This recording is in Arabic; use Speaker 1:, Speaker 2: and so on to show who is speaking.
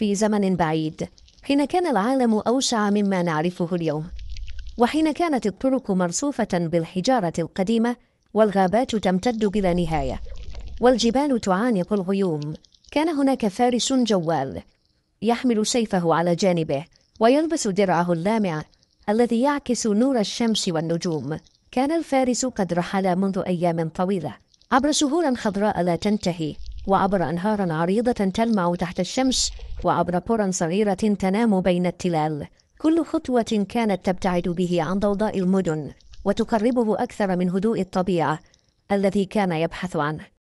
Speaker 1: في زمن بعيد، حين كان العالم أوسع مما نعرفه اليوم، وحين كانت الطرق مرصوفة بالحجارة القديمة والغابات تمتد بلا نهاية والجبال تعانق الغيوم. كان هناك فارس جوال يحمل سيفه على جانبه ويلبس درعه اللامع الذي يعكس نور الشمس والنجوم. كان الفارس قد رحل منذ أيام طويلة عبر سهول خضراء لا تنتهي، وعبر أنهار عريضة تلمع تحت الشمس، وعبر قرى صغيرة تنام بين التلال. كل خطوة كانت تبتعد به عن ضوضاء المدن وتقربه أكثر من هدوء الطبيعة الذي كان يبحث عنه.